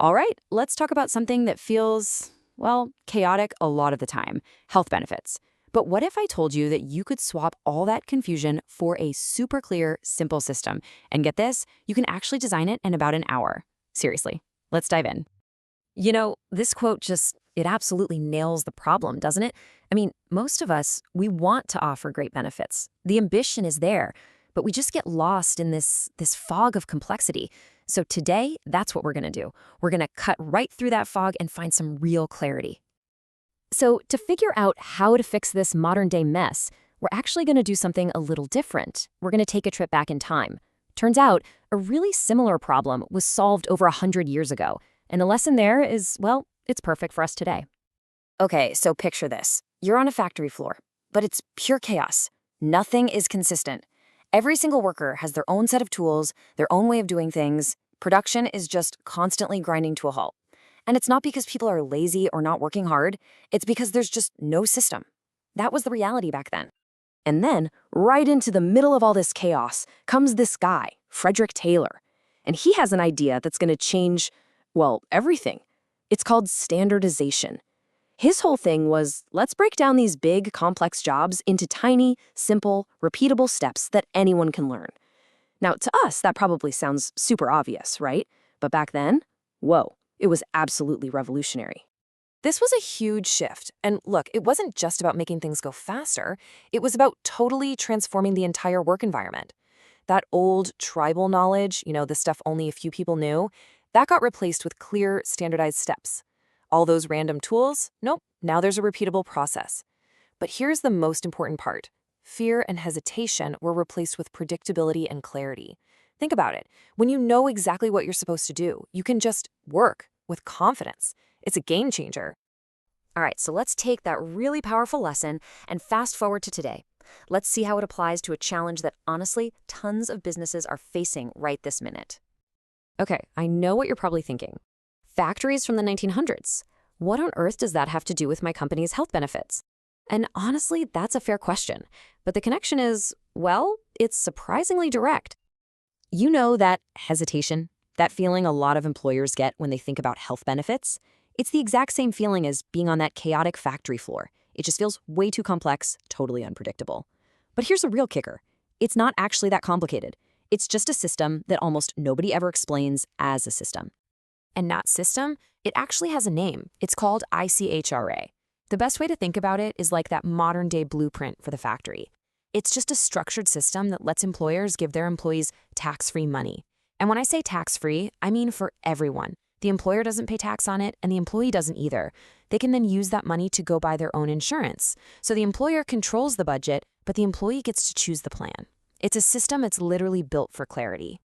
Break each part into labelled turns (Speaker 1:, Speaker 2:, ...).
Speaker 1: All right, let's talk about something that feels, well, chaotic a lot of the time: health benefits. But what if I told you that you could swap all that confusion for a super clear, simple system? And get this, you can actually design it in about an hour. Seriously, let's dive in. This quote it absolutely nails the problem, doesn't it? I mean, most of us, we want to offer great benefits. The ambition is there, but we just get lost in this fog of complexity. So today, that's what we're going to do. We're going to cut right through that fog and find some real clarity. So to figure out how to fix this modern day mess, we're actually going to do something a little different. We're going to take a trip back in time. Turns out, a really similar problem was solved over 100 years ago. And the lesson there is, well, it's perfect for us today. Okay, so picture this. You're on a factory floor, but it's pure chaos. Nothing is consistent. Every single worker has their own set of tools, their own way of doing things. Production is just constantly grinding to a halt. And it's not because people are lazy or not working hard. It's because there's just no system. That was the reality back then. And then, right into the middle of all this chaos, comes this guy, Frederick Taylor. And he has an idea that's going to change, well, everything. It's called standardization. His whole thing was, let's break down these big, complex jobs into tiny, simple, repeatable steps that anyone can learn. Now, to us, that probably sounds super obvious, right? But back then, whoa, it was absolutely revolutionary.
Speaker 2: This was a huge shift. And look, it wasn't just about making things go faster. It was about totally transforming the entire work environment. That old tribal knowledge, the stuff only a few people knew, that got replaced with clear, standardized steps. All those random tools? Nope, now there's a repeatable process. But here's the most important part. Fear and hesitation were replaced with predictability and clarity. Think about it. When you know exactly what you're supposed to do, you can just work with confidence. It's a game changer.
Speaker 1: All right, so let's take that really powerful lesson and fast forward to today. Let's see how it applies to a challenge that, honestly, tons of businesses are facing right this minute. Okay, I know what you're probably thinking. Factories from the 1900s. What on earth does that have to do with my company's health benefits? And honestly, that's a fair question. But the connection is, well, it's surprisingly direct. You know that hesitation, that feeling a lot of employers get when they think about health benefits? It's the exact same feeling as being on that chaotic factory floor. It just feels way too complex, totally unpredictable. But here's a real kicker. It's not actually that complicated. It's just a system that almost nobody ever explains as a system. And that system, it actually has a name. It's called ICHRA. The best way to think about it is like that modern-day blueprint for the factory. It's just a structured system that lets employers give their employees tax-free money. And when I say tax-free, I mean for everyone. The employer doesn't pay tax on it, and the employee doesn't either. They can then use that money to go buy their own insurance. So the employer controls the budget, but the employee gets to choose the plan. It's a system that's literally built for clarity.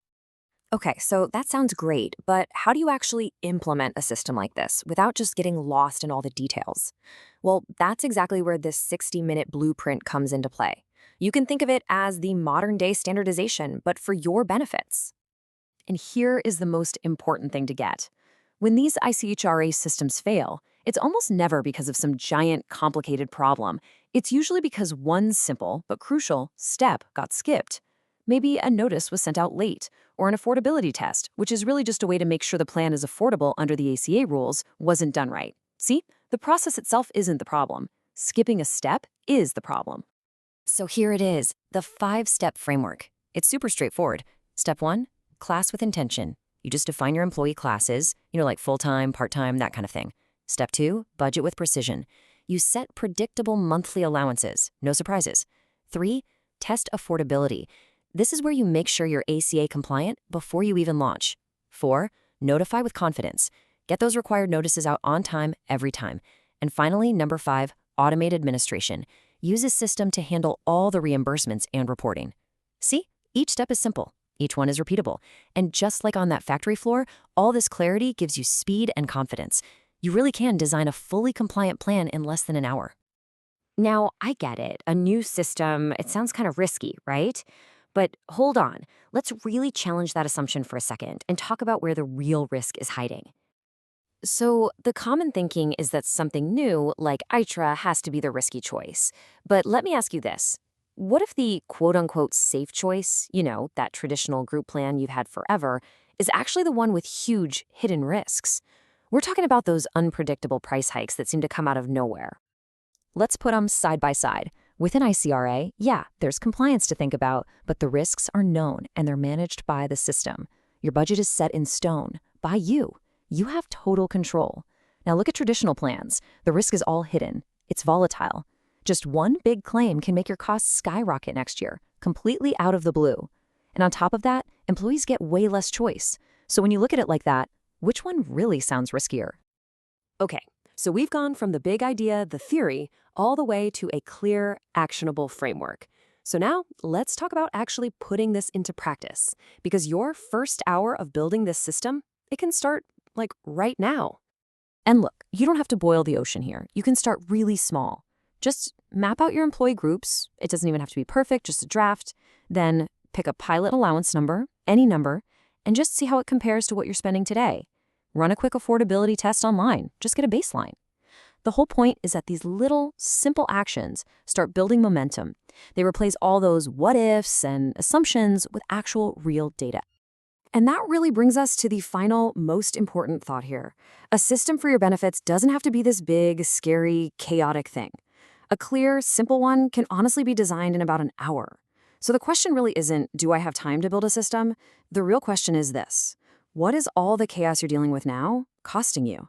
Speaker 1: Okay, so that sounds great, but how do you actually implement a system like this without just getting lost in all the details? Well, that's exactly where this 60-minute blueprint comes into play. You can think of it as the modern-day standardization, but for your benefits. And here is the most important thing to get. When these ICHRA systems fail, it's almost never because of some giant, complicated problem. It's usually because one simple but crucial step got skipped. Maybe a notice was sent out late, or an affordability test, which is really just a way to make sure the plan is affordable under the ACA rules, wasn't done right. See, the process itself isn't the problem. Skipping a step is the problem. So here it is, the 5-step framework. It's super straightforward. Step 1, class with intention. You just define your employee classes, like full-time, part-time, that kind of thing. Step 2, budget with precision. You set predictable monthly allowances, no surprises. 3, test affordability. This is where you make sure you're ACA compliant before you even launch. 4, notify with confidence. Get those required notices out on time, every time. And finally, number 5, automate administration. Use a system to handle all the reimbursements and reporting. See, each step is simple. Each one is repeatable. And just like on that factory floor, all this clarity gives you speed and confidence. You really can design a fully compliant plan in less than an hour. Now, I get it. A new system, it sounds kind of risky, right? But hold on, let's really challenge that assumption for a second and talk about where the real risk is hiding. So the common thinking is that something new, like ICHRA, has to be the risky choice. But let me ask you this. What if the quote-unquote safe choice, that traditional group plan you've had forever,
Speaker 2: is actually the one with huge hidden risks. We're talking about those unpredictable price hikes that seem to come out of nowhere.
Speaker 1: Let's put them side by side. Within ICRA, yeah, there's compliance to think about, but the risks are known and they're managed by the system. Your budget is set in stone by you. You have total control. Now look at traditional plans. The risk is all hidden. It's volatile. Just one big claim can make your costs skyrocket next year, completely out of the blue. And on top of that, employees get way less choice. So when you look at it like that, which one really sounds riskier?
Speaker 2: Okay, so we've gone from the big idea, the theory, all the way to a clear, actionable framework. So now let's talk about actually putting this into practice, because your first hour of building this system, it can start like right now.
Speaker 1: And look, you don't have to boil the ocean here. You can start really small. Just map out your employee groups. It doesn't even have to be perfect, just a draft. Then pick a pilot allowance number, any number, and just see how it compares to what you're spending today. Run a quick affordability test online. Just get a baseline. The whole point is that these little, simple actions start building momentum. They replace all those what-ifs and assumptions with actual, real data. And that really brings us to the final, most important thought here. A system for your benefits doesn't have to be this big, scary, chaotic thing. A clear, simple one can honestly be designed in about an hour. So the question really isn't, do I have time to build a system? The real question is this: what is all the chaos you're dealing with now costing you?